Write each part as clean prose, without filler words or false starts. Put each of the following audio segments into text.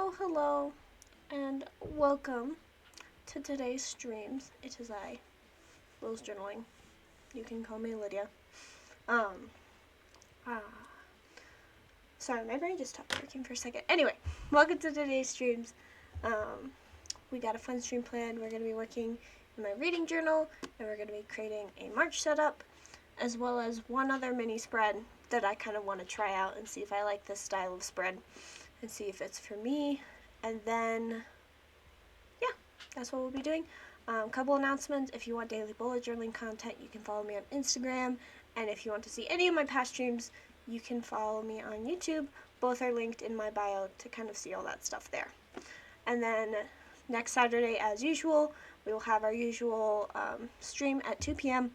Hello, and welcome to today's streams. It is L.I.L journaling. You can call me Lydia. Um, ah, Sorry, my brain just stopped working for a second. Anyway, welcome to today's streams. We got a fun stream planned. We're going to be working in my reading journal, and we're going to be creating a March setup, as well as one other mini spread that I kind of want to try out and see if I like this style of spread, and see if it's for me. And then, yeah, that's what we'll be doing. Couple announcements. If you want daily bullet journaling content, you can follow me on Instagram. And if you want to see any of my past streams, you can follow me on YouTube. Both are linked in my bio to kind of see all that stuff there. And then next Saturday, as usual, we will have our usual stream at 2 p.m.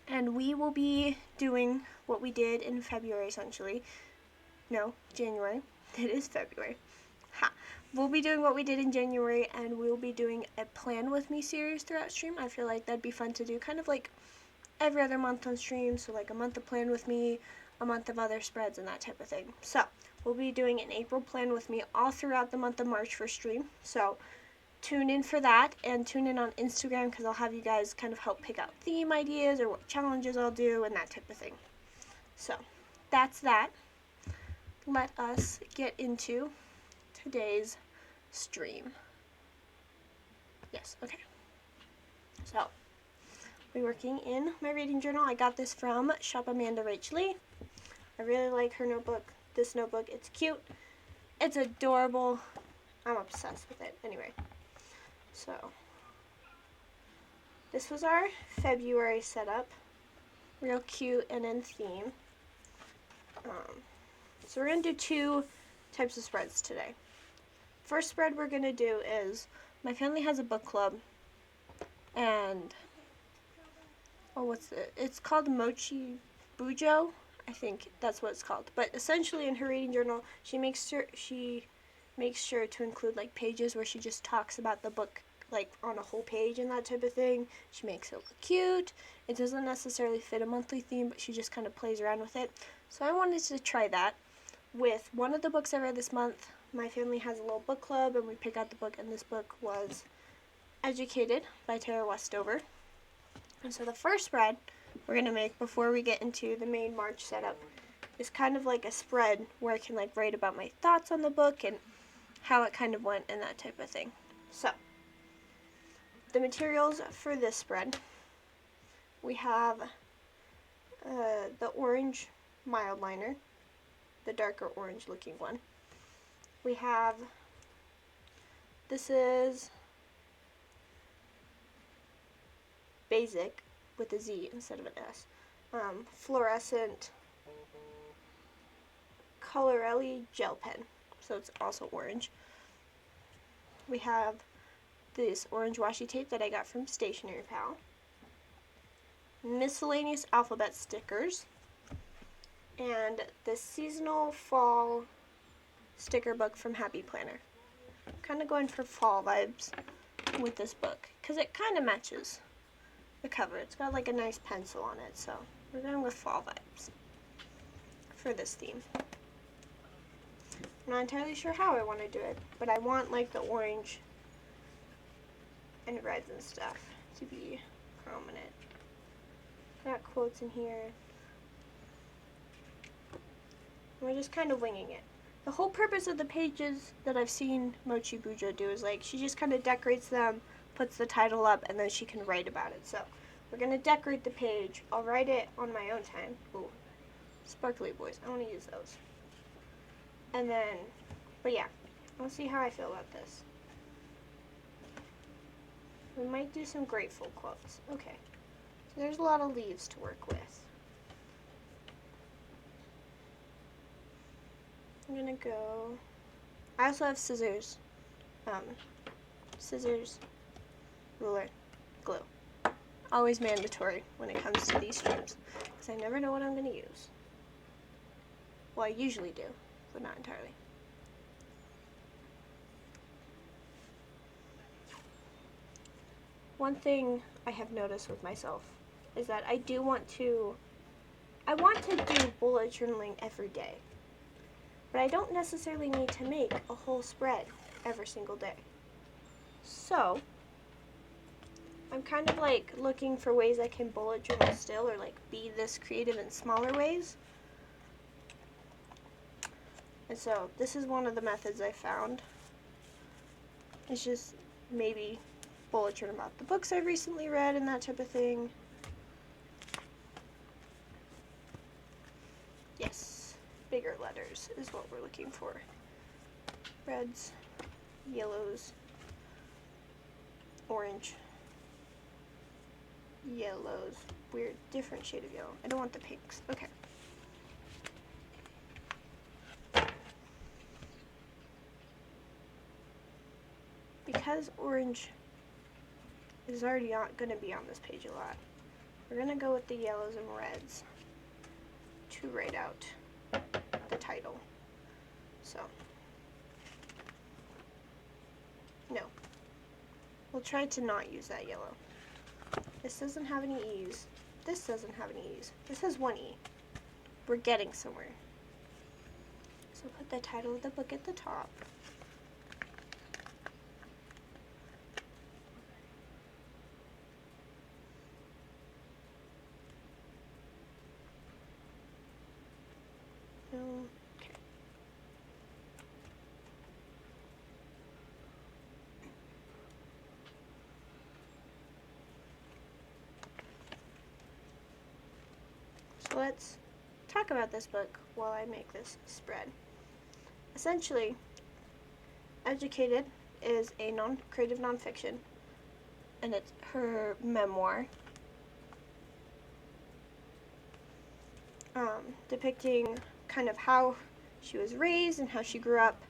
And we will be doing what we did in February, essentially. No, January. It is February. Ha. We'll be doing what we did in January, and we'll be doing a Plan With Me series throughout stream. I feel like that'd be fun to do, kind of like every other month on stream. So like a month of Plan With Me, a month of other spreads, and that type of thing. So we'll be doing an April Plan With Me all throughout the month of March for stream. So tune in for that, and tune in on Instagram, because I'll have you guys kind of help pick out theme ideas or what challenges I'll do and that type of thing. So that's that. Let us get into today's stream. Yes, okay. So, we're working in my reading journal. I got this from Shop Amanda Rach Lee. I really like her notebook. This notebook, it's cute. It's adorable. I'm obsessed with it. Anyway, so this was our February setup. Real cute and in theme. So we're going to do two types of spreads today. First spread we're going to do is, my family has a book club, and, it's called Mochi Bujo, I think that's what it's called. But essentially in her reading journal, she makes sure to include like pages where she just talks about the book like on a whole page and that type of thing. She makes it look cute. It doesn't necessarily fit a monthly theme, but she just kind of plays around with it. So I wanted to try that with one of the books I read this month. My family has a little book club, and we pick out the book, and this book was Educated by Tara Westover. And so the first spread we're going to make before we get into the main March setup is kind of like a spread where I can like write about my thoughts on the book and how it kind of went and that type of thing. So the materials for this spread, we have the orange mild liner, the darker orange looking one. We have, this is Basic with a Z instead of an S. Fluorescent L.I.L gel pen, so it's also orange. We have this orange washi tape that I got from Stationery Pal. Miscellaneous alphabet stickers. And the seasonal fall sticker book from Happy Planner. I'm kind of going for fall vibes with this book, because it kind of matches the cover. It's got like a nice pencil on it, so we're going with fall vibes for this theme. I'm not entirely sure how I want to do it, but I want like the orange and reds and stuff to be prominent. Got quotes in here. We're just kind of winging it. The whole purpose of the pages that I've seen Mochi Bujo do is like she just kind of decorates them, puts the title up, and then she can write about it. So we're going to decorate the page. I'll write it on my own time. Ooh, sparkly boys. I want to use those. And then, but yeah, we'll see how I feel about this. We might do some grateful quotes. Okay, so there's a lot of leaves to work with. I'm gonna go, I also have scissors, ruler, glue. Always mandatory when it comes to these streams, because I never know what I'm gonna use. Well, I usually do, but not entirely. One thing I have noticed with myself is that I want to do bullet journaling every day. but I don't necessarily need to make a whole spread every single day. So I'm kind of like looking for ways I can bullet journal still, or like be this creative in smaller ways. And so this is one of the methods I found. It's just maybe bullet journal about the books I've recently read and that type of thing. Yes, bigger letters is what we're looking for. Reds, yellows, orange, yellows, weird, different shade of yellow. I don't want the pinks. Okay. Because orange is already going to be on this page a lot, we're going to go with the yellows and reds to write out the title. So, no. We'll try to not use that yellow. This doesn't have any E's. This doesn't have any E's. This has one E. We're getting somewhere. So put the title of the book at the top. Okay. So let's talk about this book while I make this spread. Essentially, Educated is a creative nonfiction, and it's her memoir depicting kind of how she was raised and how she grew up.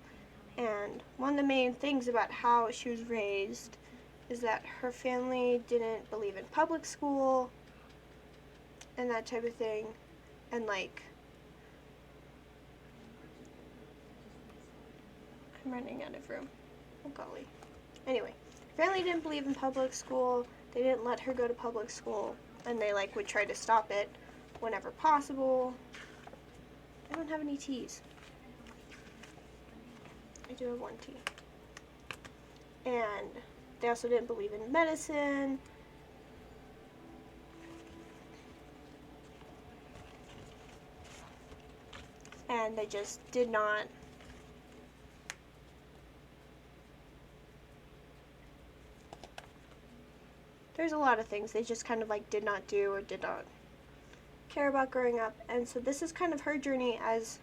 And one of the main things about how she was raised is that her family didn't believe in public school and that type of thing. And like, I'm running out of room. Oh golly. Anyway, her family didn't believe in public school. They didn't let her go to public school, and they like would try to stop it whenever possible. I don't have any T's. I do have one T. And they also didn't believe in medicine. And they just did not there's a lot of things they just kind of like did not do or did not care about growing up. And so this is kind of her journey as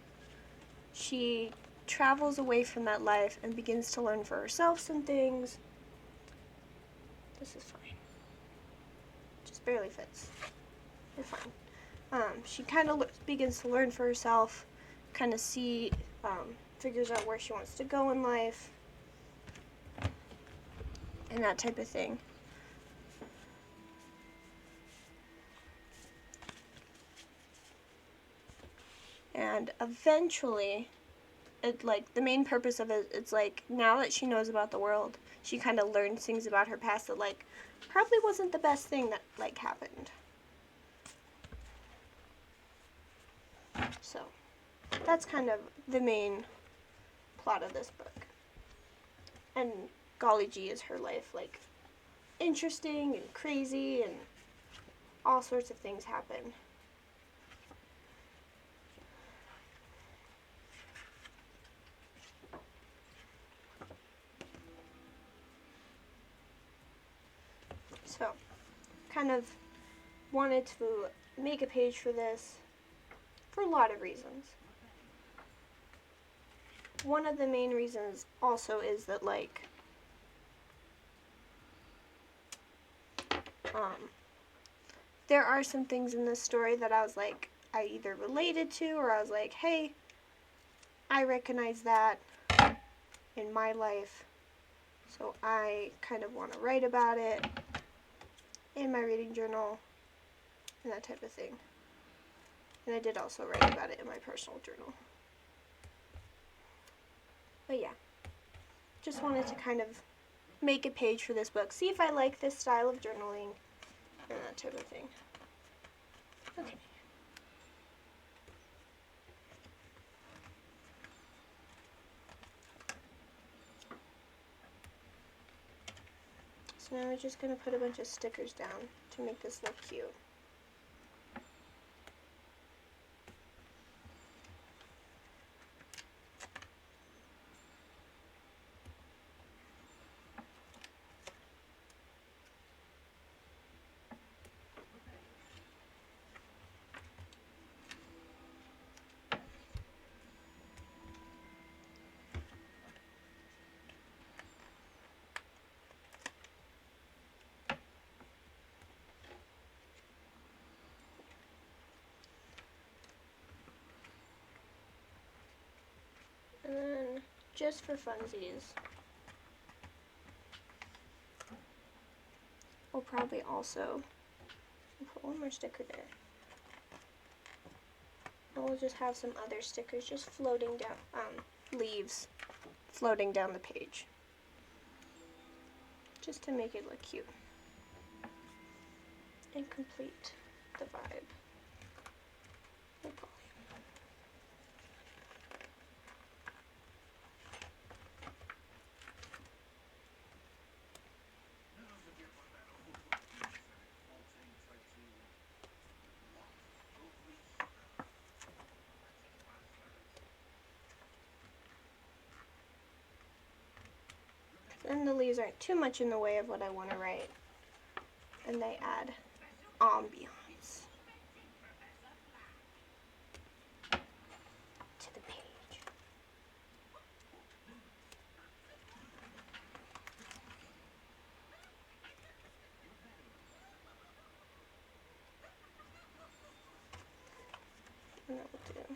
she travels away from that life and begins to learn for herself some things. This is fine. Just barely fits. We're fine. She kind of begins to learn for herself, kind of figures out where she wants to go in life, and that type of thing. And eventually, the main purpose of it, it's like, now that she knows about the world, she kind of learns things about her past that, like, probably wasn't the best thing that, like, happened. So, that's kind of the main plot of this book. And golly gee, is her life, like, interesting and crazy, and all sorts of things happen. So, kind of wanted to make a page for this for a lot of reasons. One of the main reasons also is that, like, there are some things in this story that I was like, I either related to, or I was like, hey, I recognize that in my life, so I kind of want to write about it in my reading journal and that type of thing. And I did also write about it in my personal journal. But yeah, just wanted to kind of make a page for this book, see if I like this style of journaling and that type of thing. Okay. So now we're just going to put a bunch of stickers down to make this look cute. And then, just for funsies, we'll probably also put one more sticker there. And we'll just have some other stickers just floating down, leaves floating down the page, just to make it look cute and complete the vibe. And the leaves aren't too much in the way of what I want to write, and they add ambiance to the page. And that will do.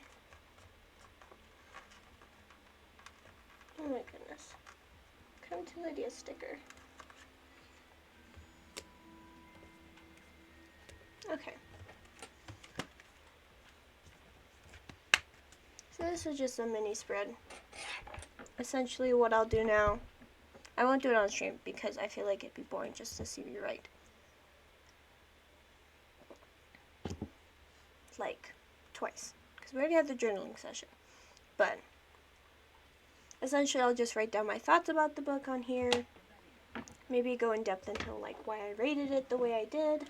Oh my goodness. Come to Lydia's sticker. Okay. So this is just a mini spread. Essentially what I'll do now, I won't do it on stream because I feel like it'd be boring just to see me write. Like, twice. Because we already had the journaling session. But essentially I'll just write down my thoughts about the book on here. Maybe go in depth into like why I rated it the way I did.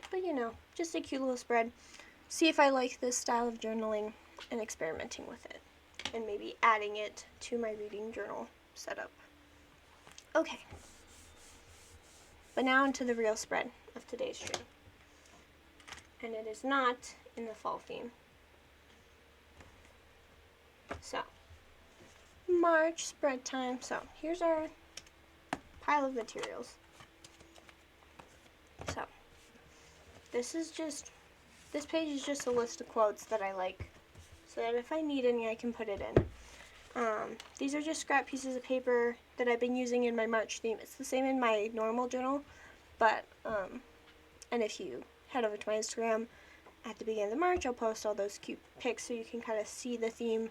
But you know, just a cute little spread. See if I like this style of journaling and experimenting with it. And maybe adding it to my reading journal setup. Okay. But now into the real spread of today's stream. And it is not in the fall theme. So, March spread time. So, here's our pile of materials. So, this page is just a list of quotes that I like, so that if I need any, I can put it in. These are just scrap pieces of paper that I've been using in my March theme. It's the same in my normal journal, but, and if you head over to my Instagram at the beginning of March, I'll post all those cute pics so you can kind of see the theme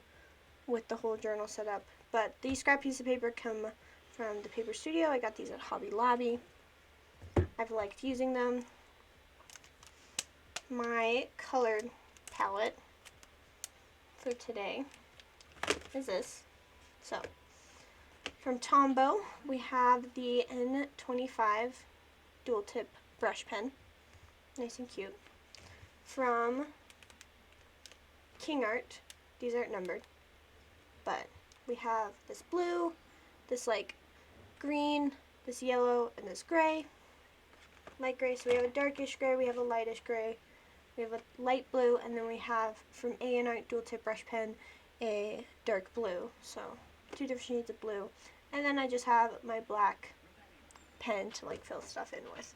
with the whole journal set up. But these scrap pieces of paper come from the Paper Studio. I got these at Hobby Lobby. I've liked using them. My colored palette for today is this. So, from Tombow, we have the N25 dual tip brush pen. Nice and cute. From King Art, these aren't numbered, but we have this blue, this like green, this yellow, and this gray. Light gray, so we have a darkish gray, we have a lightish gray, we have a light blue, and then we have from A&Art dual tip brush pen a dark blue. So 2 different shades of blue. And then I just have my black pen to like fill stuff in with.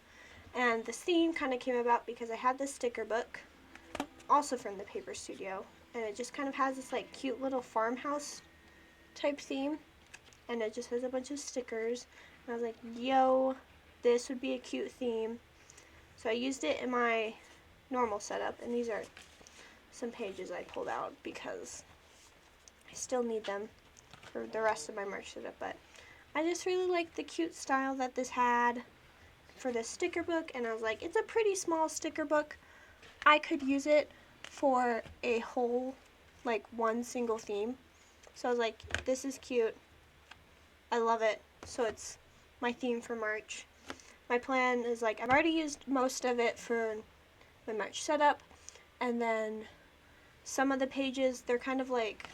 And this theme kind of came about because I had this sticker book, also from the Paper Studio, and it just kind of has this like cute little farmhouse type theme, and it just has a bunch of stickers. And I was like, yo, this would be a cute theme. So I used it in my normal setup, and these are some pages I pulled out because I still need them for the rest of my March setup, but I just really liked the cute style that this had for this sticker book, and I was like, it's a pretty small sticker book. I could use it for a whole, like, one single theme. So I was like, this is cute. I love it. So it's my theme for March. my plan is like I've already used most of it for my March setup, and then some of the pages, they're kind of like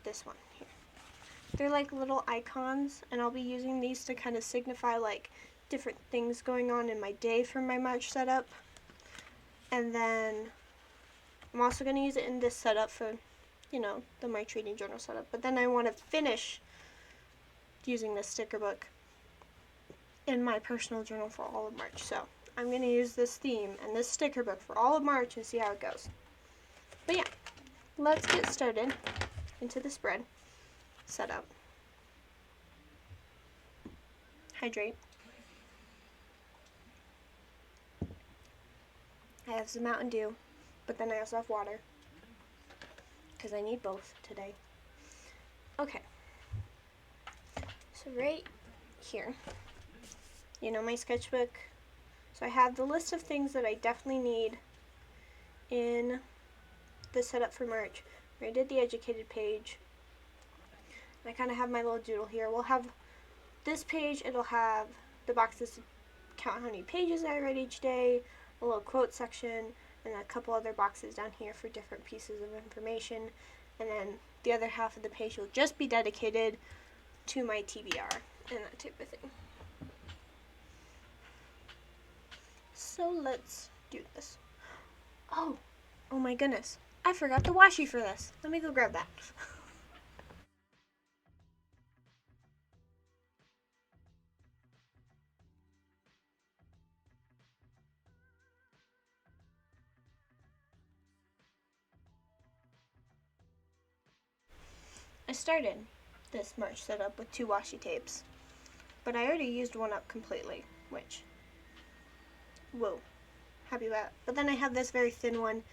this one here. They're like little icons, and I'll be using these to kind of signify like different things going on in my day for my March setup. And then I'm also going to use it in this setup for, you know, the March reading journal setup. But then I want to finish using this sticker book in my personal journal for all of March. So I'm going to use this theme and this sticker book for all of March and see how it goes. But yeah, let's get started into the spread setup. Hydrate. I have some Mountain Dew, but then I also have water because I need both today. Okay, so right here, you know, my sketchbook. So I have the list of things that I definitely need in the setup for March. I did the educated page. I kind of have my little doodle here. We'll have this page, it'll have the boxes to count how many pages I read each day, a little quote section, and a couple other boxes down here for different pieces of information. And then the other half of the page will just be dedicated to my TBR and that type of thing. So let's do this. Oh my goodness. I forgot the washi for this. Let me go grab that. I started this March setup with 2 washi tapes, but I already used one up completely, which, whoa, happy about it. But then I have this very thin one,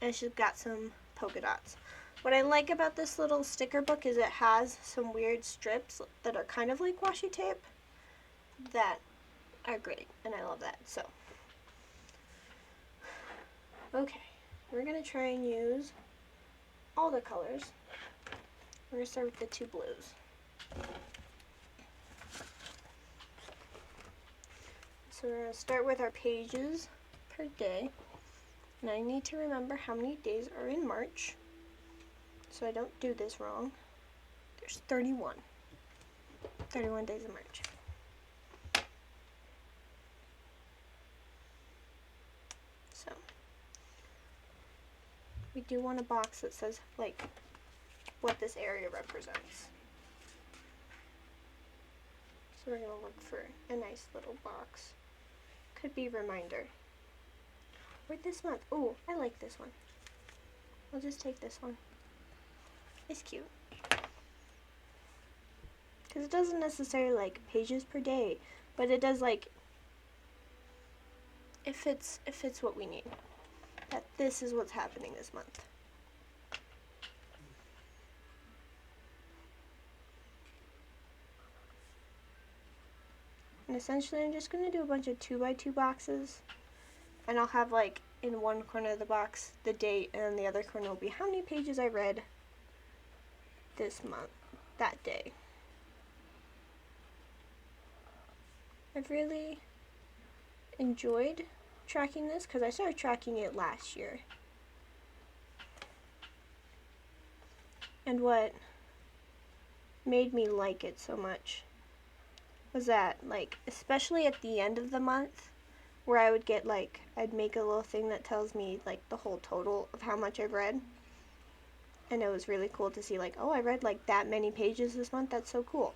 and it's just got some polka dots. What I like about this little sticker book is it has some weird strips that are kind of like washi tape that are great, and I love that. So, okay, we're going to try and use all the colors. We're going to start with the 2 blues. So we're going to start with our pages per day. And I need to remember how many days are in March, so I don't do this wrong. There's 31. 31 days in March. So we do want a box that says like what this area represents. So we're going to look for a nice little box. Could be reminder. Or this month. Oh, I like this one. I'll just take this one. It's cute. Because it doesn't necessarily like pages per day, but it does like, it fits what we need. That this is what's happening this month. And essentially I'm just going to do a bunch of 2x2 boxes, and I'll have like in one corner of the box the date, and the other corner will be how many pages I read this month, that day. I've really enjoyed tracking this because I started tracking it last year. And what made me like it so much was that, like, especially at the end of the month, where I would get, like, I'd make a little thing that tells me, like, the whole total of how much I've read. And it was really cool to see, like, oh, I read, like, that many pages this month. That's so cool.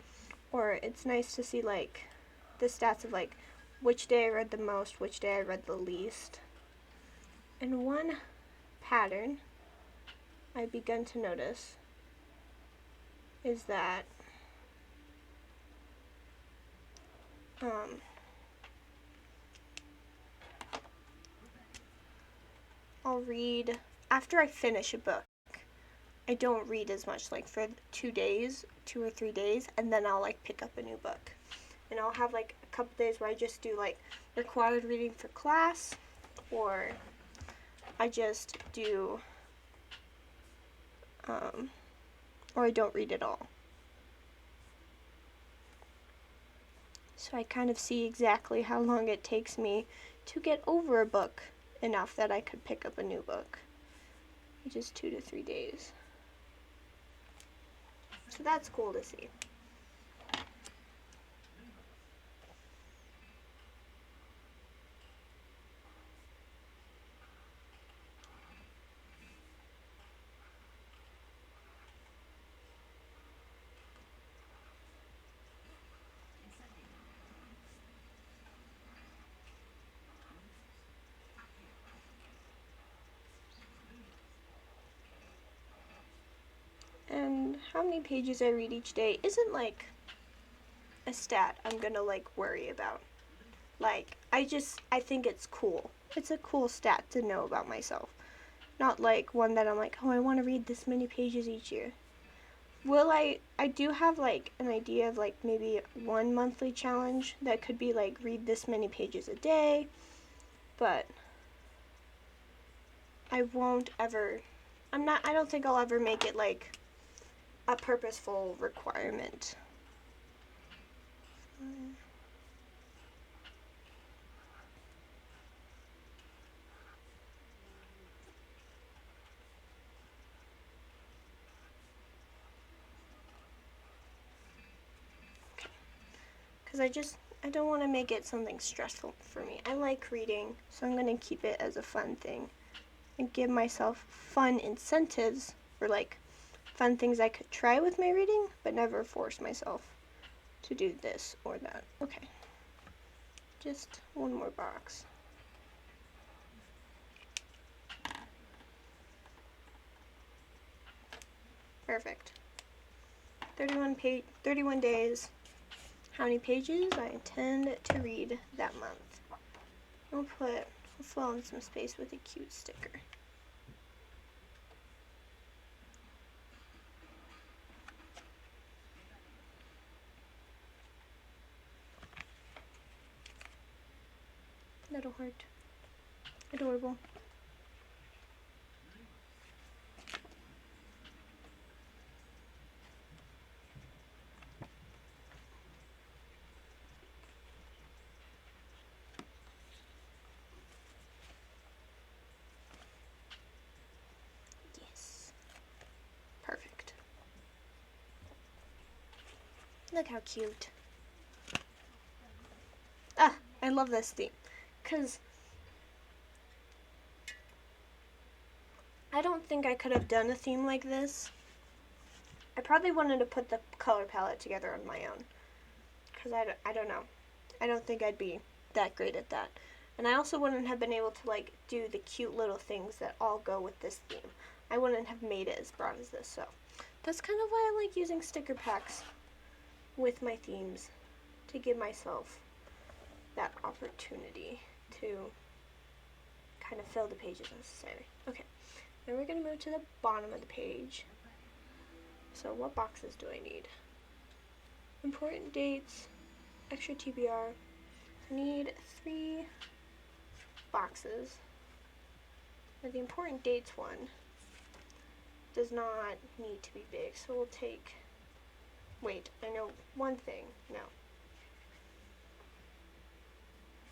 Or it's nice to see, like, the stats of, like, which day I read the most, which day I read the least. And one pattern I've begun to notice is that I'll read, after I finish a book, I don't read as much, like for 2 days, 2 or 3 days, and then I'll like pick up a new book. And I'll have like a couple days where I just do like required reading for class, or I just do, or I don't read at all. So I kind of see exactly how long it takes me to get over a book enough that I could pick up a new book, which is 2 to 3 days. So that's cool to see. And how many pages I read each day isn't like a stat I'm gonna like worry about. Like, I think it's cool. It's a cool stat to know about myself. Not like one that I'm like, oh, I want to read this many pages each year. I do have like an idea of like maybe one monthly challenge that could be like read this many pages a day, but I won't ever, I don't think I'll ever make it like a purposeful requirement. Because I don't want to make it something stressful for me. I like reading, so I'm going to keep it as a fun thing and give myself fun incentives or like fun things I could try with my reading, but never force myself to do this or that. Okay, just one more box. Perfect. 31 days. How many pages I intend to read that month. I'll fill in some space with a cute sticker. Little heart. Adorable. Yes. Perfect. Look how cute. Ah, I love this theme. Because I don't think I could have done a theme like this. I probably wanted to put the color palette together on my own. Because I don't know. I don't think I'd be that great at that. And I also wouldn't have been able to like do the cute little things that all go with this theme. I wouldn't have made it as broad as this. So that's kind of why I like using sticker packs with my themes, to give myself that opportunity to kind of fill the pages necessary. Okay, now we're going to move to the bottom of the page. So what boxes do I need? Important dates, extra TBR. I need 3 boxes. Now the important dates one does not need to be big, so we'll take, wait, I know one thing. No.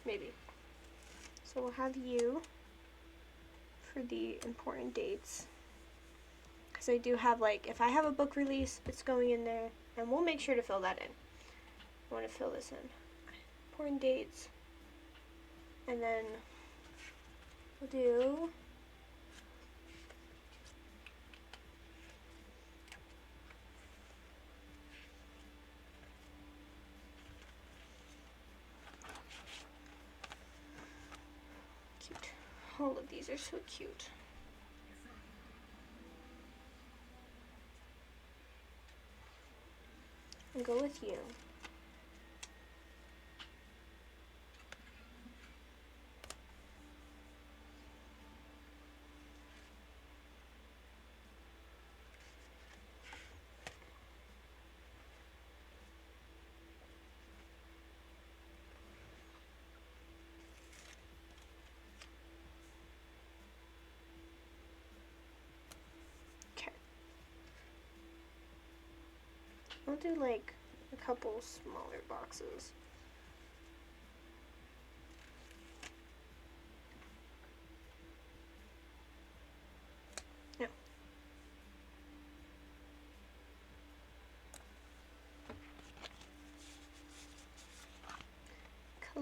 Maybe. So we'll have you for the important dates. Because I do have, like, if I have a book release, it's going in there, and we'll make sure to fill that in. I want to fill this in. Important dates. And then we'll do cute. All of these are so cute. And go with you. Okay. I'll do like a couple smaller boxes.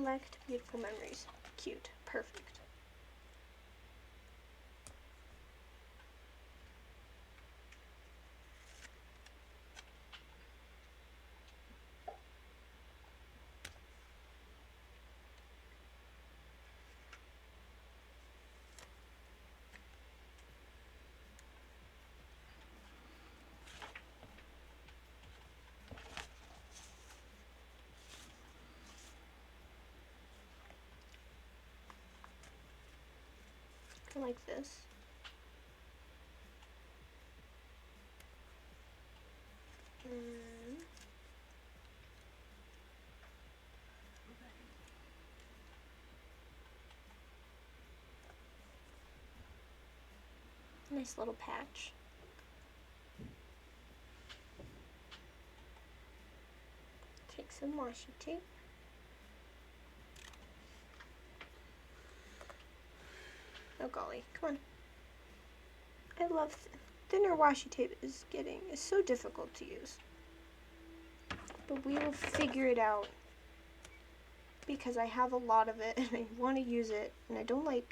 Collect beautiful memories. Cute. Perfect. I like this. Nice little patch. Take some washi tape. Oh golly, come on. I love thinner washi tape is so difficult to use. But we will figure it out because I have a lot of it and I want to use it and I don't want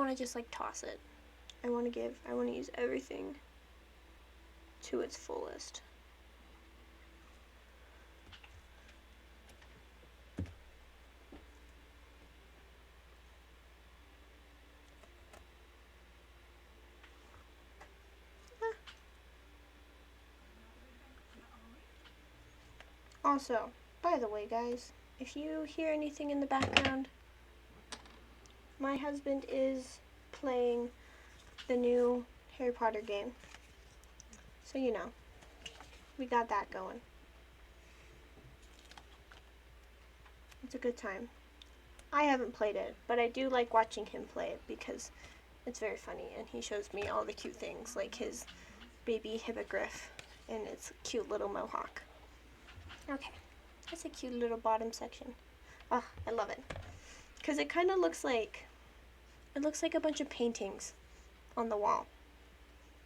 to just like toss it. I want to use everything to its fullest. Also, by the way guys, if you hear anything in the background, my husband is playing the new Harry Potter game. So you know, we got that going. It's a good time. I haven't played it, but I do like watching him play it because it's very funny and he shows me all the cute things like his baby hippogriff and its cute little mohawk. Okay, that's a cute little bottom section. Oh, I love it. Because it kind of looks like a bunch of paintings on the wall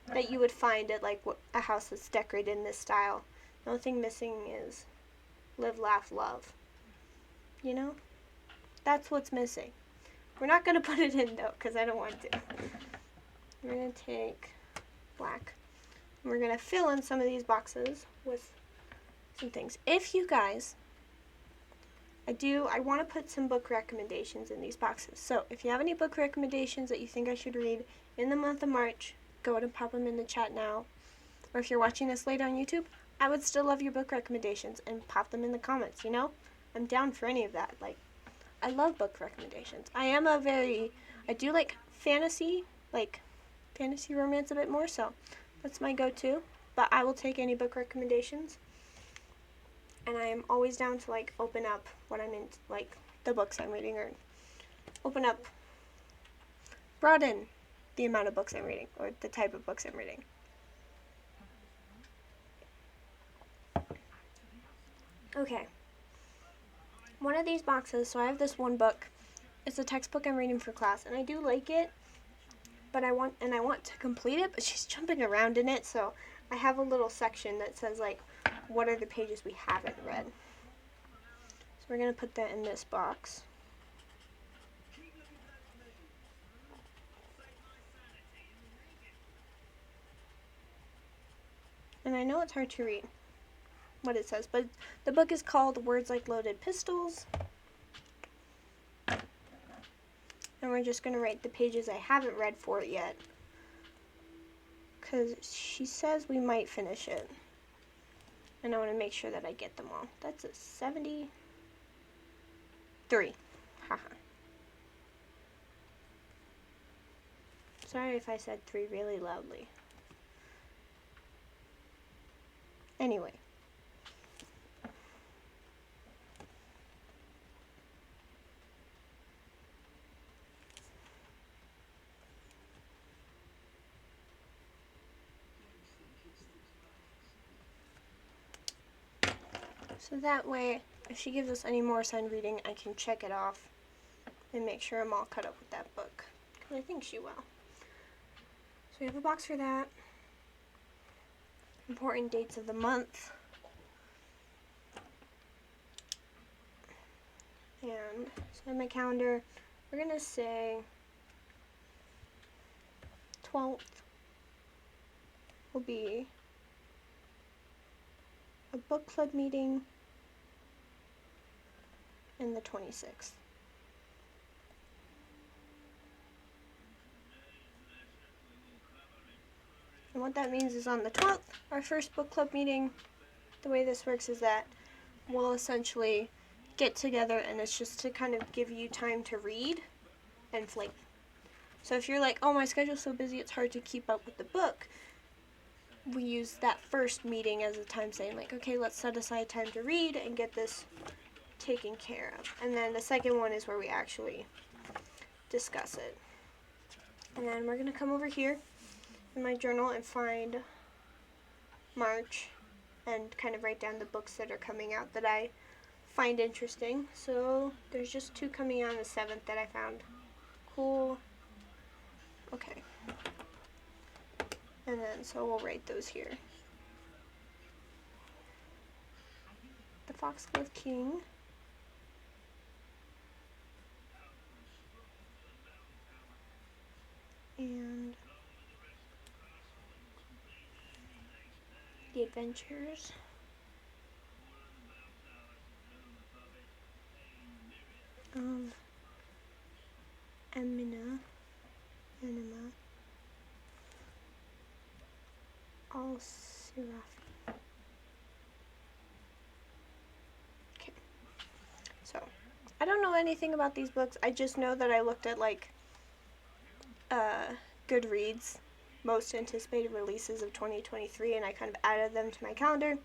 that you would find at like a house that's decorated in this style. The only thing missing is live, laugh, love. You know? That's what's missing. We're not going to put it in though because I don't want to. We're going to take black. And we're going to fill in some of these boxes with some things. If you guys, I want to put some book recommendations in these boxes. So if you have any book recommendations that you think I should read in the month of March, go ahead and pop them in the chat now. Or if you're watching this later on YouTube, I would still love your book recommendations and pop them in the comments, you know? I'm down for any of that. Like, I love book recommendations. I do like fantasy romance a bit more, so that's my go-to. But I will take any book recommendations. And I am always down to like open up what I'm into, like the books I'm reading, or broaden the amount of books I'm reading, or the type of books I'm reading. Okay. One of these boxes, so I have this one book. It's a textbook I'm reading for class, and I do like it, but I want to complete it, but she's jumping around in it, so I have a little section that says like, what are the pages we haven't read? So we're going to put that in this box. And I know it's hard to read what it says, but the book is called Words Like Loaded Pistols. And we're just going to write the pages I haven't read for it yet, because she says we might finish it. And I want to make sure that I get them all. That's a 73. Haha. Sorry if I said 3 really loudly. Anyway. So that way, if she gives us any more assigned reading, I can check it off and make sure I'm all caught up with that book. Because I think she will. So we have a box for that. important dates of the month. And so in my calendar, we're going to say 12th will be a book club meeting, and the 26th. And what that means is on the 12th, our first book club meeting, the way this works is that we'll essentially get together, and it's just to kind of give you time to read and flake. So if you're like, oh, my schedule's so busy it's hard to keep up with the book, we use that first meeting as a time saying like, okay, let's set aside time to read and get this taken care of. And then the second one is where we actually discuss it. And then we're going to come over here in my journal and find March and kind of write down the books that are coming out that I find interesting. So there's just 2 coming out on the 7th that I found cool. Okay. And then so we'll write those here. The Foxglove King. And The Adventures of Anima Al-Sirafi. Okay. So, I don't know anything about these books. I just know that I looked at like Goodreads most anticipated releases of 2023, and I kind of added them to my calendar.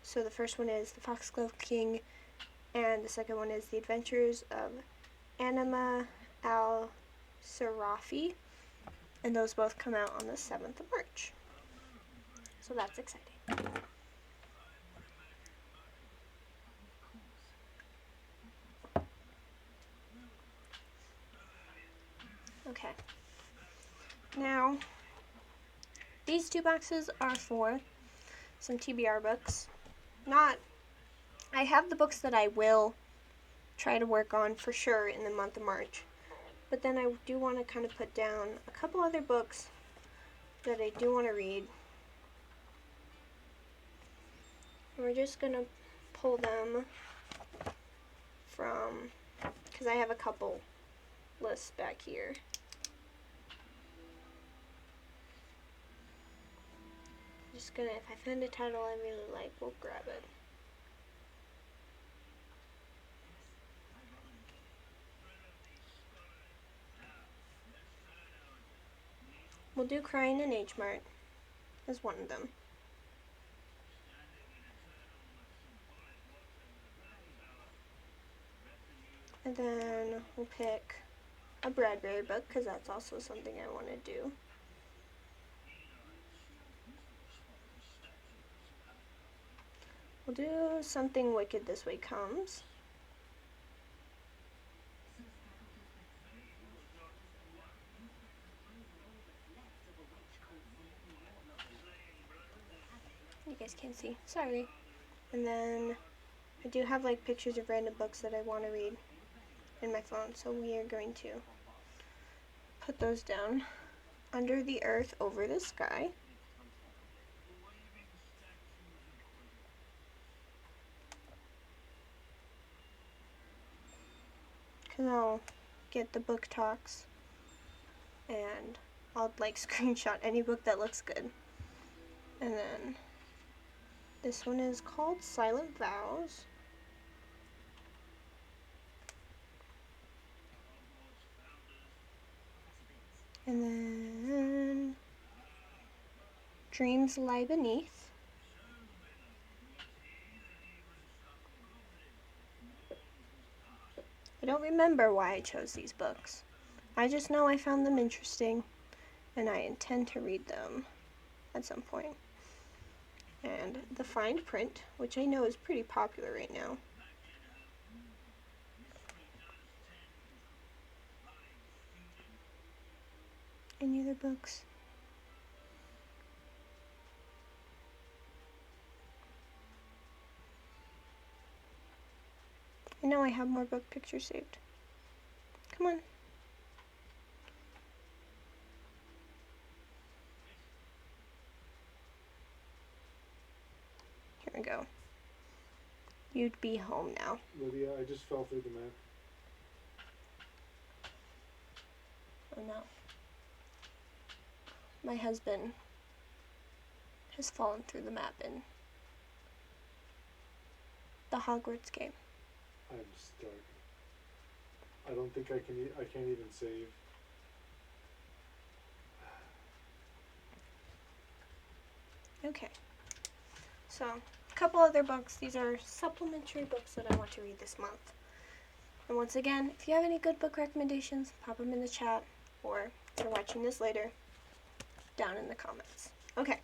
So the first one is The Foxglove King, and the second one is The Adventures of Anima Al-Sirafi, and those both come out on the 7th of March. So that's exciting. Okay. Now, these 2 boxes are for some TBR books. I have the books that I will try to work on for sure in the month of March. But then I do want to kind of put down a couple other books that I do want to read. And we're just going to pull them from, because I have a couple lists back here. Just gonna, if I find a title I really like, we'll grab it. We'll do Crying in H Mart as one of them. And then we'll pick a Bradbury book, because that's also something I want to do. We'll do Something Wicked This Way Comes. You guys can't see, sorry. And then I do have like pictures of random books that I want to read in my phone, so we are going to put those down. Under the Earth, Over the Sky. Because I'll get the book talks and I'll like screenshot any book that looks good. And then this one is called Silent Vows. And then Dreams Lie Beneath. I don't remember why I chose these books. I just know I found them interesting and I intend to read them at some point. And The Fine Print, which I know is pretty popular right now. Any other books? I know I have more book pictures saved. Come on. Here we go. You'd be home now. Lydia, I just fell through the map. Oh no. My husband has fallen through the map in the Hogwarts game. I'm stuck. I don't think I can. I can't even save. Okay. So, a couple other books. These are supplementary books that I want to read this month. And once again, if you have any good book recommendations, pop them in the chat, or if you're watching this later, down in the comments. Okay,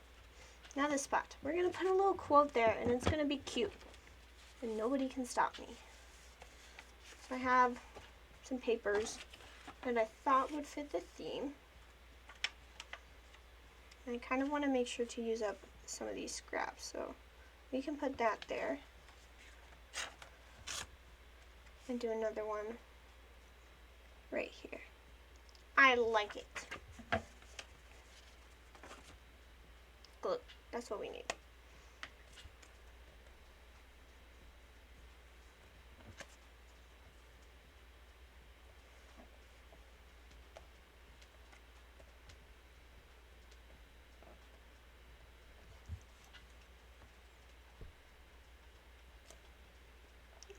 now this spot. We're going to put a little quote there, and it's going to be cute, and nobody can stop me. So I have some papers that I thought would fit the theme. And I kind of want to make sure to use up some of these scraps, so we can put that there. And do another one right here. I like it. Glue. That's what we need.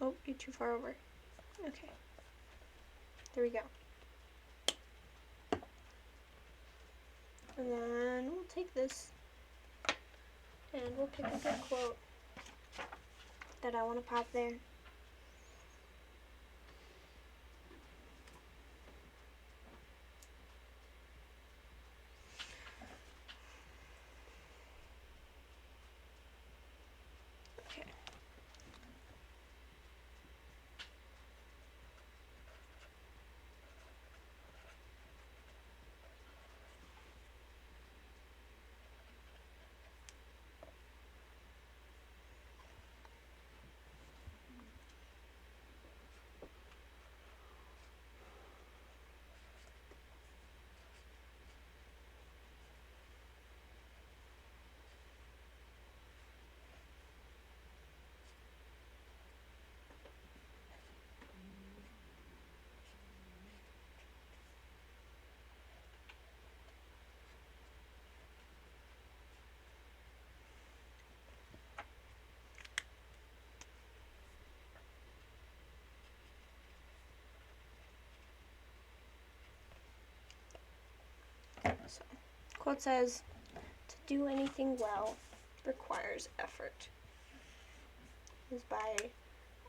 Oh, you're too far over. Okay. There we go. And then we'll take this and we'll pick a good quote that I want to pop there. Okay. So, quote says, "To do anything well requires effort." This is by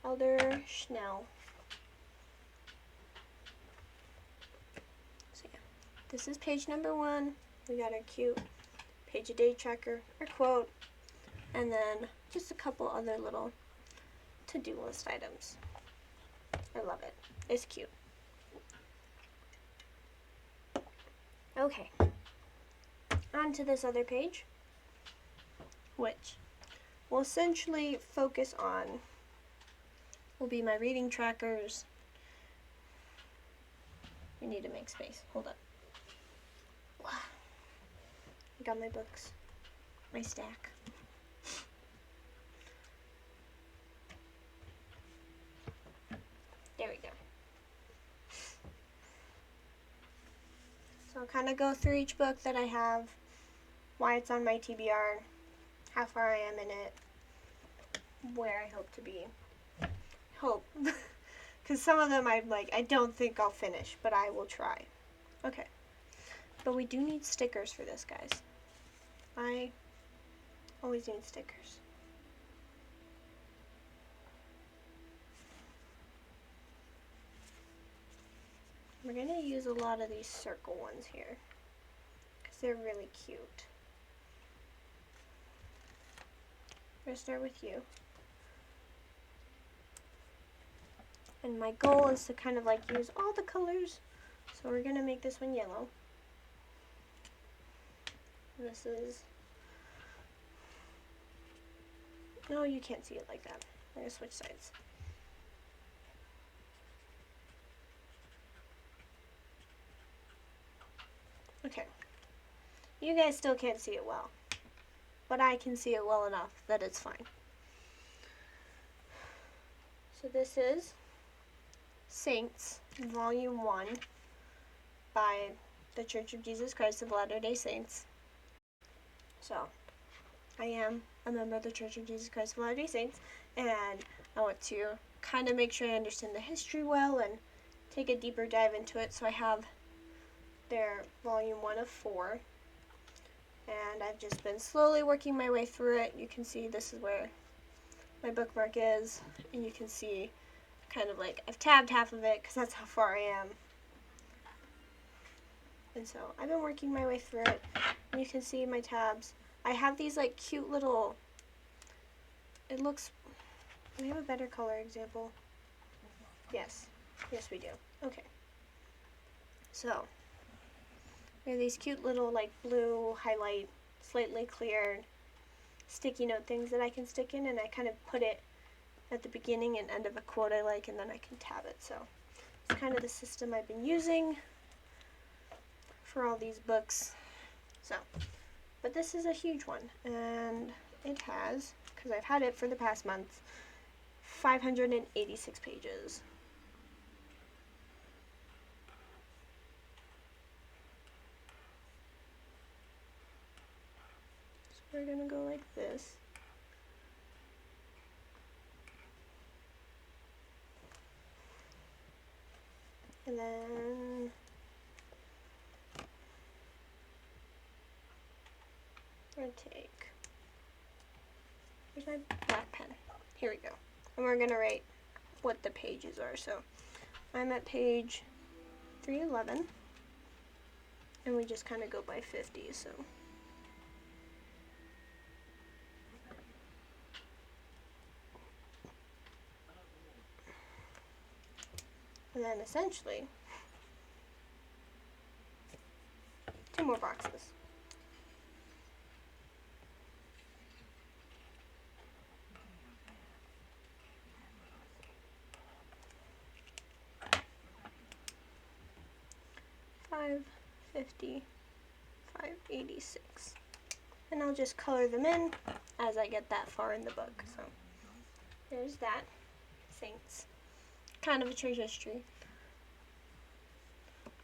Elder Schnell. So yeah, this is page number 1. We got our cute page a day tracker, our quote, and then just a couple other little to-do list items. I love it. It's cute. Okay, on to this other page, which will essentially focus on, will be my reading trackers. We need to make space. Hold up. I got my books, my stack. There we go. So I'll kind of go through each book that I have, why it's on my TBR, how far I am in it, where I hope to be. Hope. Because some of them I don't think I'll finish, but I will try. Okay. But we do need stickers for this, guys. I always need stickers. We're going to use a lot of these circle ones here because they're really cute. I'm going to start with you. And my goal is to kind of use all the colors. So we're going to make this one yellow. This is, no, you can't see it like that. I'm going to switch sides. Okay. You guys still can't see it well, but I can see it well enough that it's fine. So this is Saints, Volume 1 by the Church of Jesus Christ of Latter-day Saints. So, I am a member of the Church of Jesus Christ of Latter-day Saints, and I want to kind of make sure I understand the history well and take a deeper dive into it. So I have their Volume 1 of 4, and I've just been slowly working my way through it. You can see this is where my bookmark is, and you can see kind of like I've tabbed half of it because that's how far I am. And so I've been working my way through it, and you can see my tabs. I have these like cute little, it looks, do we have a better color example? Yes, yes we do. Okay. So, we have these cute little like blue highlight, slightly clear sticky note things that I can stick in, and I kind of put it at the beginning and end of a quote I like, and then I can tab it. So it's kind of the system I've been using for all these books. So, but this is a huge one, and it has, because I've had it for the past month, 586 pages. So we're gonna go like this. And then we're gonna take, where's my black pen? Here we go. And we're gonna write what the pages are. So I'm at page 311, and we just kind of go by 50. So and then essentially 2 more boxes. $5.50, $5.86, and I'll just color them in as I get that far in the book. So there's that, Saints. Kind of a church history.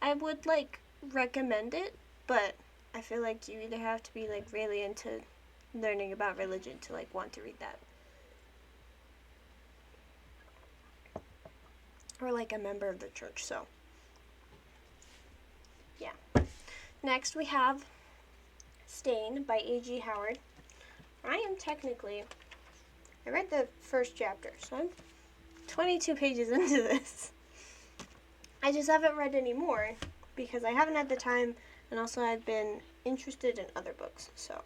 I would like recommend it, but I feel like you either have to be like really into learning about religion to like want to read that, or like a member of the church. So yeah. Next we have Stain by A.G. Howard. I am technically, I read the first chapter, so I'm 22 pages into this. I just haven't read any more because I haven't had the time, and also I've been interested in other books, so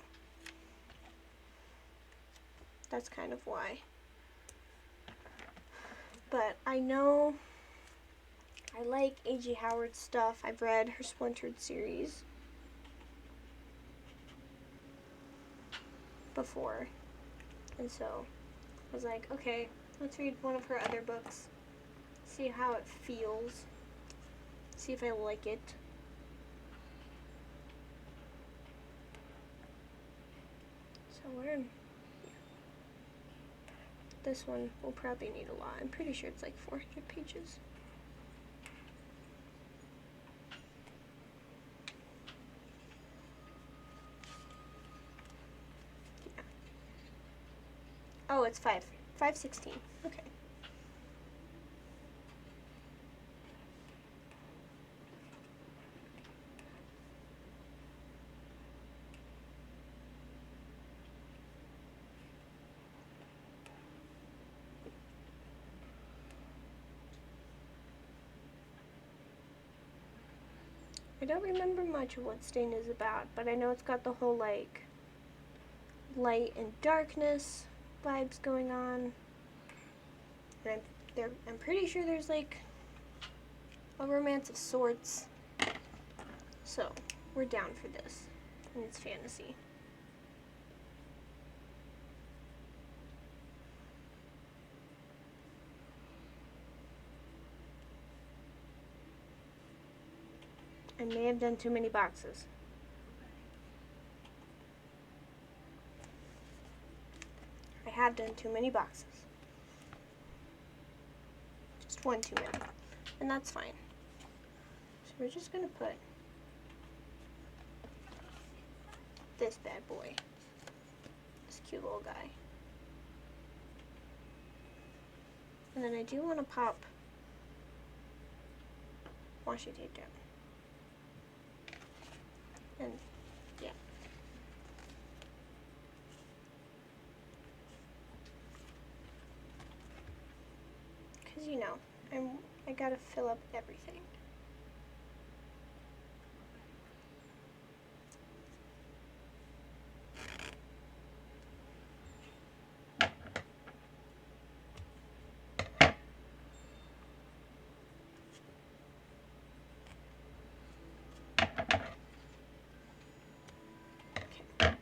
that's kind of why. But I know I like A.G. Howard's stuff. I've read her Splintered series before, and so I was like, okay, let's read one of her other books, see how it feels, see if I like it. So we're in, this one will probably need a lot. I'm pretty sure it's like 400 pages. Yeah. Oh, it's 516. Okay. I don't remember much of what Stain is about, but I know it's got the whole like light and darkness vibes going on. And I'm pretty sure there's like a romance of sorts. So we're down for this. And it's fantasy. I may have done too many boxes. I have done too many boxes. Just one too many. And that's fine. So we're just going to put this bad boy, this cute little guy. And then I do want to pop washi tape down. And yeah. Because you know, I gotta fill up everything. Okay.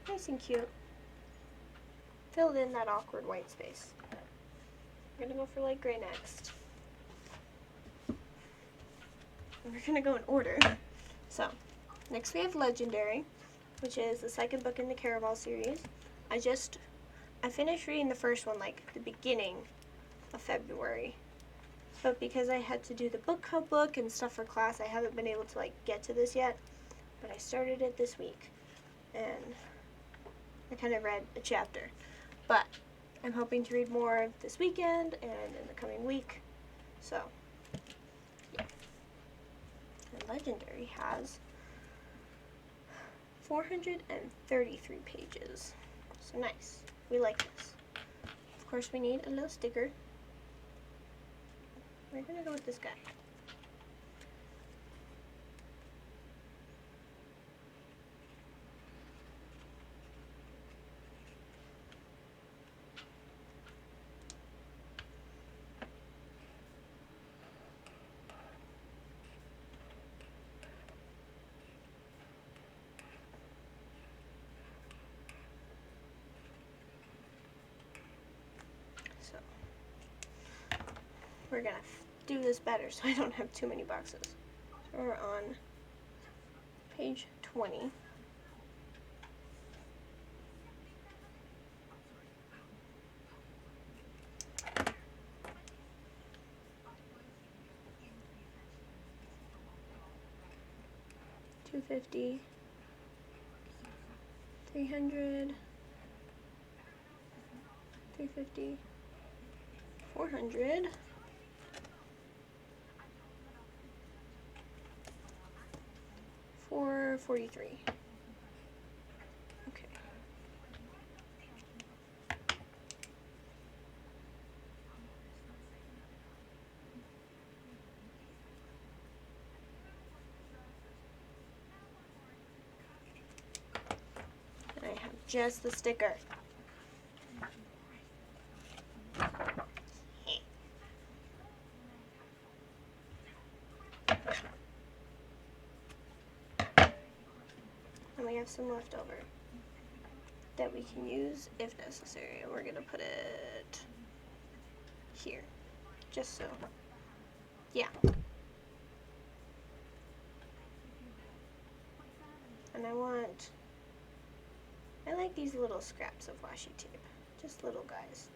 Nice and cute. Filled in that awkward white space. We're gonna go for light gray next. And we're gonna go in order. So, next we have Legendary, which is the second book in the Caraval series. I finished reading the first one like the beginning of February. But because I had to do the book club book and stuff for class, I haven't been able to like get to this yet. But I started it this week. And I kind of read a chapter. But I'm hoping to read more this weekend and in the coming week. So, yeah. And Legendary has 433 pages. So nice. We like this. Of course, we need a little sticker. We're going to go with this guy. So, we're going to do this better so I don't have too many boxes. So we're on page 20. $250, $300, $350, $400, $443. Okay. And I have just the sticker. And we have some left over that we can use if necessary. And we're going to put it here, just so. Yeah. And I like these little scraps of washi tape, just little guys.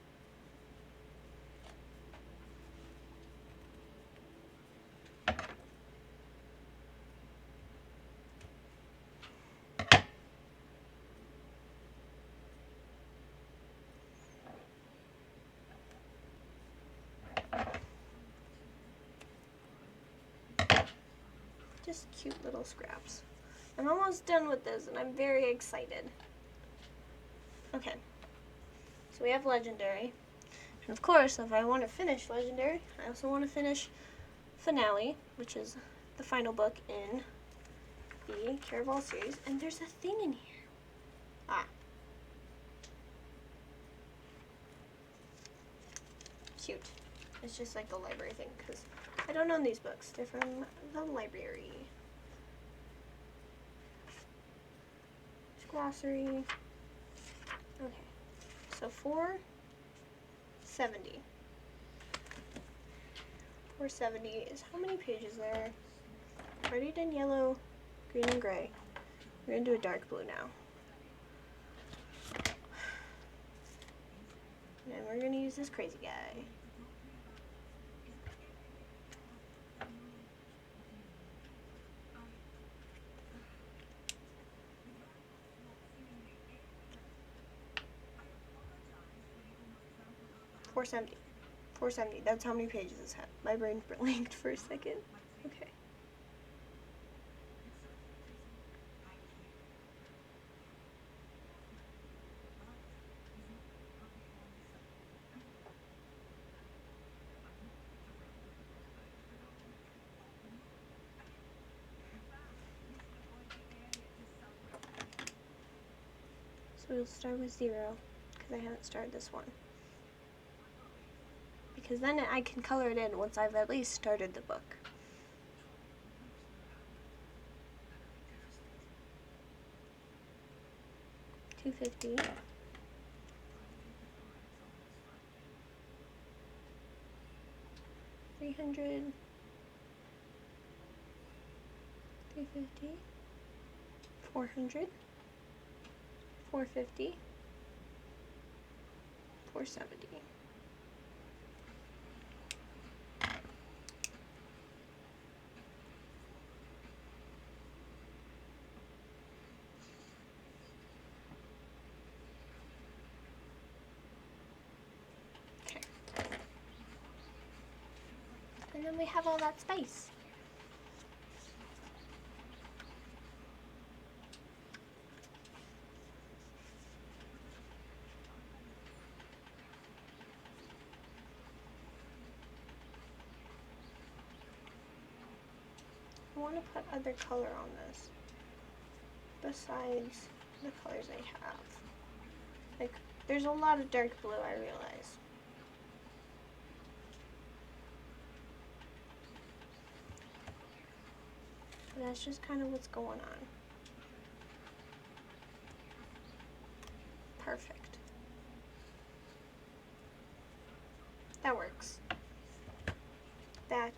Just cute little scraps. I'm almost done with this and I'm very excited. Okay, so we have Legendary. And of course, if I want to finish Legendary, I also want to finish Finale, which is the final book in the Caraval series. And there's a thing in here. Ah. Cute. It's just like the library thing, because I don't own these books. They're from the library. Glossary. Okay, so 470. 470 is how many pages there? Already done yellow, green, and gray. We're gonna do a dark blue now. And we're gonna use this crazy guy. $4.70. $4.70. That's how many pages this had. My brain blinked for a second. Okay. So we'll start with 0, because I haven't started this one. Because then I can color it in once I've at least started the book. $2.50. $300. $350. $400. $450. $4.70. Okay. And then we have all that space. I want to put other color on this besides the colors I have. Like, there's a lot of dark blue, I realize. But that's just kind of what's going on. Perfect. That works. That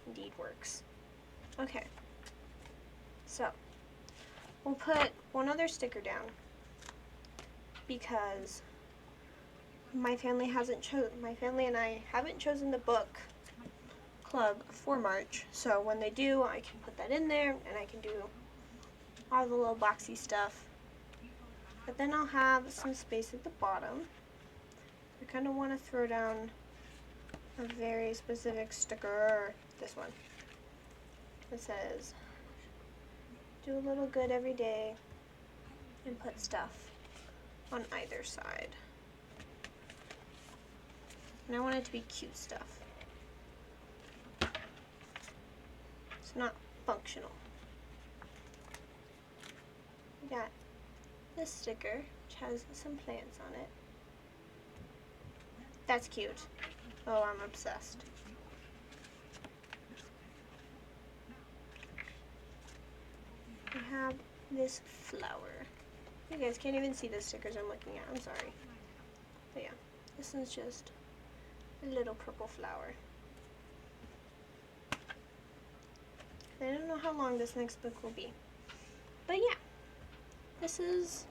indeed works. Okay. So, we'll put one other sticker down because my family and I haven't chosen the book club for March. So when they do, I can put that in there and I can do all the little boxy stuff. But then I'll have some space at the bottom. I kind of want to throw down a very specific sticker, this one. It says, do a little good every day and put stuff on either side. And I want it to be cute stuff. It's not functional. We got this sticker, which has some plants on it. That's cute. Oh, I'm obsessed. We have this flower. You guys can't even see the stickers I'm looking at. I'm sorry. But yeah, this is just a little purple flower. I don't know how long this next book will be. But yeah, this is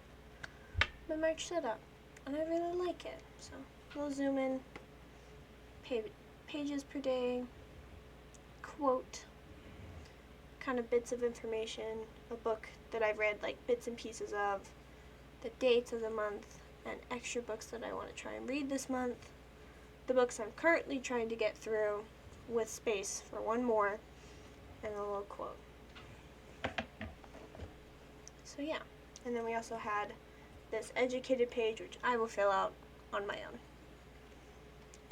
my March setup. And I really like it. So we'll zoom in. Pages per day. Quote. Kind of bits of information. A book that I've read like bits and pieces of. The dates of the month. And extra books that I want to try and read this month. The books I'm currently trying to get through with space for one more. And a little quote. So yeah. And then we also had this educated page, which I will fill out on my own.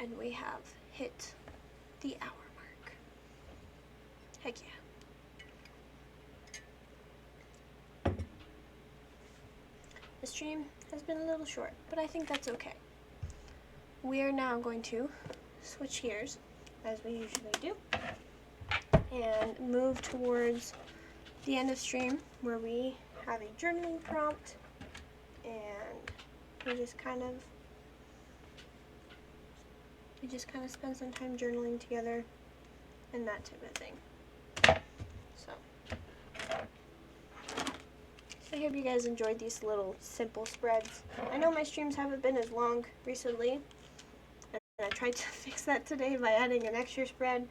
And we have hit the hour mark. Heck yeah. The stream has been a little short, but I think that's okay. We are now going to switch gears, as we usually do, and move towards the end of stream, where we have a journaling prompt, and we just kind of spend some time journaling together and that type of thing. So I hope you guys enjoyed these little simple spreads. I know my streams haven't been as long recently, and I tried to fix that today by adding an extra spread,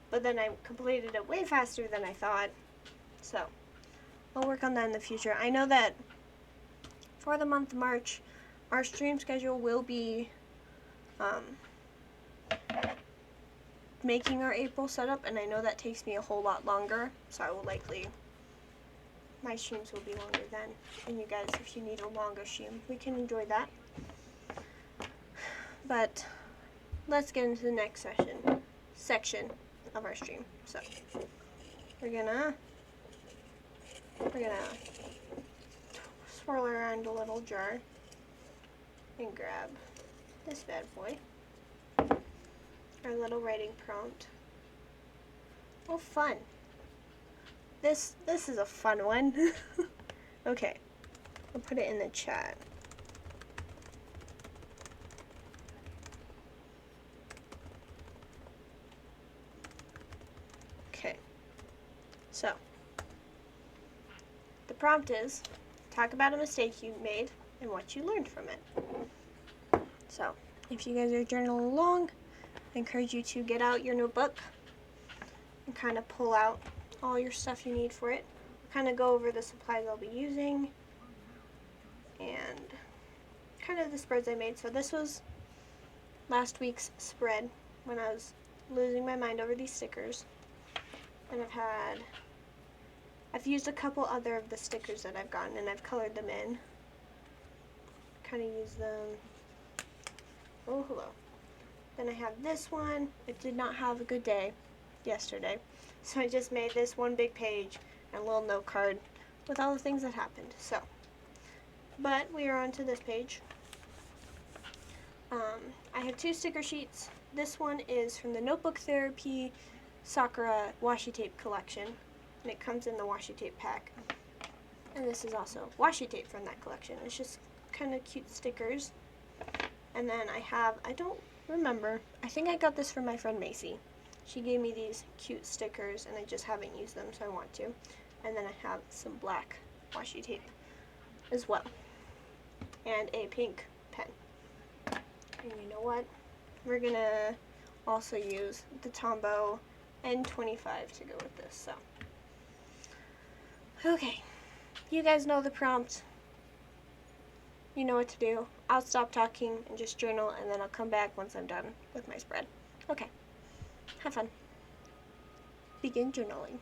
but then I completed it way faster than I thought. So I'll work on that in the future. I know that for the month of March, our stream schedule will be making our April setup, and I know that takes me a whole lot longer, so I will likely, my streams will be longer then. And you guys, if you need a longer stream, we can enjoy that. But let's get into the next section of our stream. So we're gonna swirl around a little jar and grab this bad boy, our little writing prompt. Oh, fun. This is a fun one. Okay, I'll put it in the chat. Okay, so the prompt is, talk about a mistake you made and what you learned from it. So if you guys are journaling along, I encourage you to get out your notebook and kind of pull out all your stuff you need for it. Kind of go over the supplies I'll be using and kind of the spreads I made. So this was last week's spread when I was losing my mind over these stickers. And I've used a couple other of the stickers that I've gotten and I've colored them in. Kind of use them. Oh, hello. Then I have this one. I did not have a good day yesterday, so I just made this one big page and a little note card with all the things that happened. So, but we are on to this page. I have 2 sticker sheets. This one is from the Notebook Therapy Sakura washi tape collection, and it comes in the washi tape pack. And this is also washi tape from that collection. It's just kind of cute stickers. And then I don't remember, I think I got this from my friend Macy. She gave me these cute stickers and I just haven't used them, so I want to. And then I have some black washi tape as well. And a pink pen. And you know what? We're gonna also use the Tombow N25 to go with this, so. Okay, you guys know the prompt. You know what to do. I'll stop talking and just journal, and then I'll come back once I'm done with my spread. Okay, have fun. Begin journaling.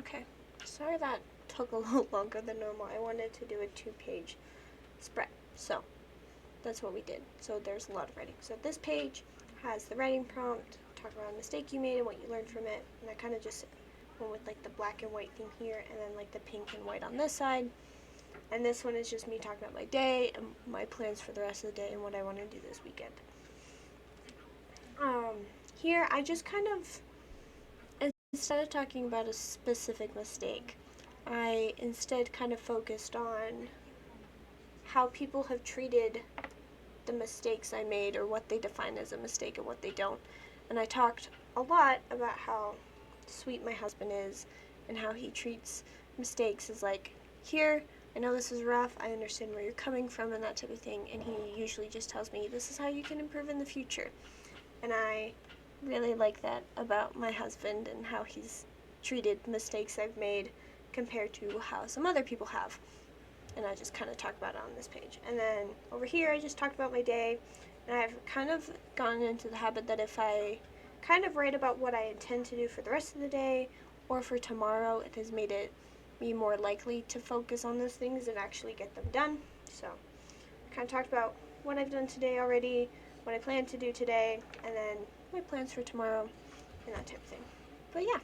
Okay, sorry that took a little longer than normal. I wanted to do a 2-page spread, so that's what we did. So there's a lot of writing. So this page has the writing prompt, talk about a mistake you made and what you learned from it, and I kind of just went with like the black and white theme here, and then like the pink and white on this side. And this one is just me talking about my day and my plans for the rest of the day and what I want to do this weekend. Here I just kind of, instead of talking about a specific mistake, I instead kind of focused on how people have treated the mistakes I made or what they define as a mistake and what they don't. And I talked a lot about how sweet my husband is and how he treats mistakes as like, here, I know this is rough, I understand where you're coming from and that type of thing. And he usually just tells me, this is how you can improve in the future. And I really like that about my husband and how he's treated mistakes I've made compared to how some other people have. And I just kind of talk about it on this page. And then over here, I just talked about my day. And I've kind of gotten into the habit that if I kind of write about what I intend to do for the rest of the day or for tomorrow, it has made it me more likely to focus on those things and actually get them done. So I kind of talked about what I've done today already, what I plan to do today, and then my plans for tomorrow and that type of thing. But yeah.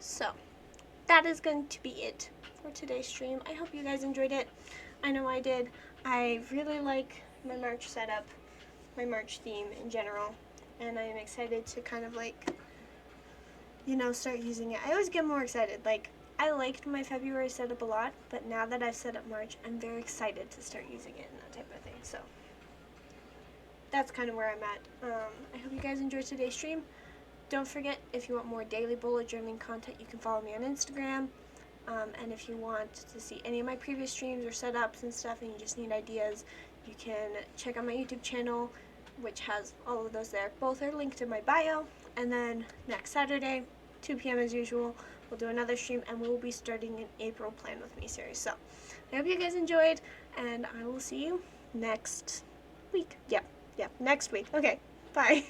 So that is going to be it for today's stream. I hope you guys enjoyed it. I know I did. I really like my March setup, my March theme in general, and I am excited to kind of like, start using it. I always get more excited. Like, I liked my February setup a lot, but now that I've set up March, I'm very excited to start using it and that type of thing. So that's kind of where I'm at. I hope you guys enjoyed today's stream. Don't forget, if you want more daily bullet journaling content, you can follow me on Instagram. And if you want to see any of my previous streams or setups and stuff and you just need ideas, you can check out my YouTube channel, which has all of those there. Both are linked in my bio. And then next Saturday, 2 p.m. as usual, we'll do another stream and we will be starting an April Plan With Me series. So I hope you guys enjoyed, and I will see you next week. Yeah, next week. Okay, bye.